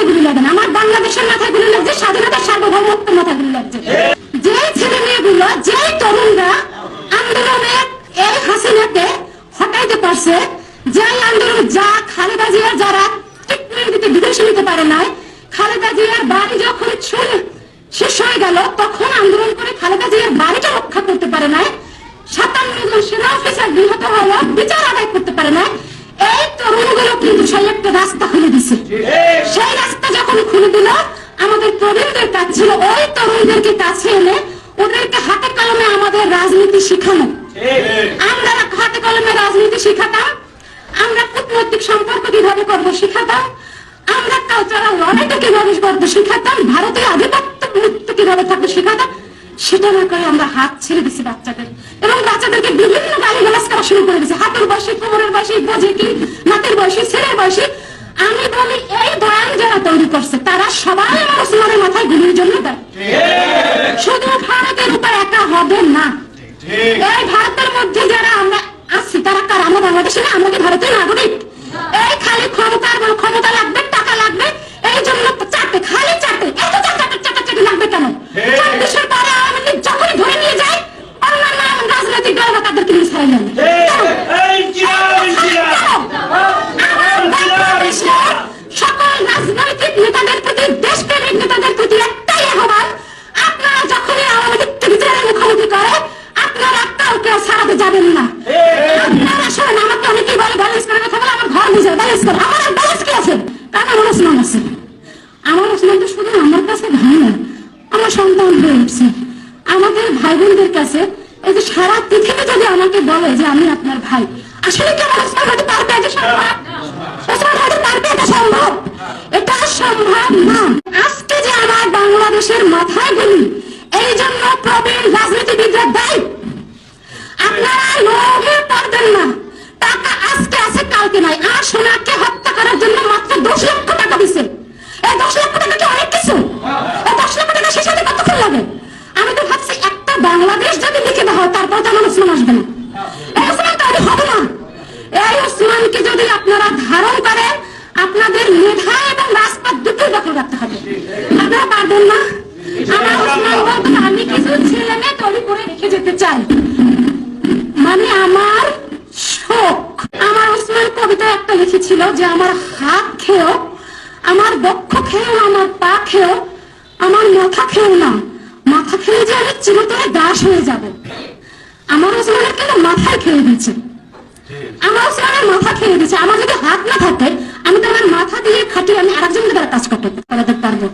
মাথায় গুলি লাগে না, আমার বাংলাদেশের মাথায় গুলি লাগছে, স্বাধীনতার সার্বভৌমত্ব মাথায় গুলি লাগছে। যে ছেলে মেয়েগুলো, যে তরুণরা আন্দোলনে এই হাসিনাকে হটাইতে পারছে, যে আন্দোলন যা খালেদা জিয়া যারা ট্রিটমেন্ট দিতে বিদেশে নিতে পারে নাই, খালেদা জিয়ার বাড়ি যখন শেষ হয়ে গেল তখন আন্দোলন করে খালেদা জিয়ার বাড়িটা রক্ষা করতে পারে নাই, 57 জন সেনা অফিসার নিহত হলো, বিচার আদায় করতে পারে না। এই তরুণগুলো কিন্তু সেই একটা রাস্তা খুলে দিছে। সেই রাস্তা যখন খুলে দিল, আমাদের প্রবীণদের কাজ ছিল ওই তরুণদেরকে কাছে এনে ওদেরকে হাতে কলমে আমাদের রাজনীতি শিখানো। আমরা হাতে কলমে রাজনীতি শিখাতাম, আমরা কূটনৈতিক সম্পর্ক কিভাবে করবো শিখাতাম, আমরা কালচারাল লড়াইটা কিভাবে করবো শিখাতাম, ভারতীয় আধিপত্য মুক্ত কিভাবে থাকবে শিখাতাম। সেটা না করে আমরা হাত ছেড়ে দিচ্ছি বাচ্চাদের, এবং বাচ্চাদেরকে বিভিন্ন গালিগালাজ করা শুরু করে দিচ্ছে। হাতের বয়সী, কোমরের বয়সী, বোঝে কি, নাতের বয়সী, ছেলের বয়সী। আমি বলি এই বয়ান যারা তৈরি করছে তারা সবাই ওসমানের মাথায় গুলির জন্য দেয়। শুধু ভারতের উপর একা হবে না, এই ভারতের মধ্যে যারা আমরা আছি তারা কার? আমরা বাংলাদেশে না, আমরা কি ভারতের নাগরিক? এই খালি ক্ষমতা লাগবে, টাকা লাগবে, এই জন্য চারটে, খালি চারটে, এত চারটে লাগবে কেন? 40-এর পরে আওয়ামী লীগ যখনই ধরে নিয়ে যায় অন্যান্য রাজনৈতিক দল তাদেরকে নিয়ে ছাড়াই যাবে। সকল রাজনৈতিক নেতাদের প্রতি, দেশপ্রেমিক নেতাদের প্রতি একটাই আহ্বান, আপনারা যখনই আওয়ামী লীগকে বিচারের মুখোমুখি করে আপনারা কাউকে ছাড়াতে যাবেন না। আপনারা শোনেন, আমাকে অনেকেই বলে ব্যালেন্স করে কথা বলে, আমার ঘর বুঝে ব্যালেন্স করে। আমার ব্যালেন্স কি আছে? কারণ আমার ওসমান আছে। আমার ওসমান তো শুধু আমার কাছে ভাই না, আমার সন্তান হয়ে উঠছে। আমাদের ভাই বোনদের কাছে এই যে সারা পৃথিবী যদি আমাকে বলে যে আমি আপনার ভাই, আসলে কি আমার ওসমান হতে পারবে? এটা সম্ভব? ওসমান হতে পারবে? এটা সম্ভব? এটা সম্ভব না। আজকে যে আমার বাংলাদেশের মাথায় গুলি, এই জন্য প্রবীণ রাজনীতিবিদরা দায়ী। আপনারা লোভে পারবেন না, টাকা আজকে আছে কালকে নাই। আর সোনাকে হত্যা করার জন্য মাত্র 10 লক্ষ টাকা দিচ্ছে। এই 10 লক্ষ টাকা কি অনেক কিছু? এই 10 লক্ষ টাকা শেষ হতে কতক্ষণ লাগে? আমি তো ভাবছি একটা বাংলাদেশ যদি লিখে দেওয়া হয় তারপর তো আমার ওসমান আসবে না। এই ওসমান তৈরি হবে না। এই ওসমানকে যদি আপনারা ধারণ করেন, আপনাদের মেধা এবং রাজপথ দুটোই দখল রাখতে হবে। আপনারা পারবেন না। আমার ওসমান বলতো আমি কিছু ছেলে মেয়ে তৈরি করে রেখে যেতে চাই, মানে আমার শোক। আমার ওসমান কবিতা একটা লিখেছিল যে আমার হাত খেয়েও, আমার বক্ষ খেয়েও, আমার পা খেয়েও, আমার মাথা খেয়েও না, মাথা খেয়ে যে আমি চিরতরে দাস হয়ে যাব। আমার ওসমানের কিন্তু মাথায় খেয়ে দিচ্ছে, আমার ওসমানের মাথা খেয়ে দিচ্ছে। আমার যদি হাত না থাকে আমি তো আমার মাথা দিয়ে খাটিয়ে আমি আরেকজনকে দ্বারা কাজ করতে পারবো।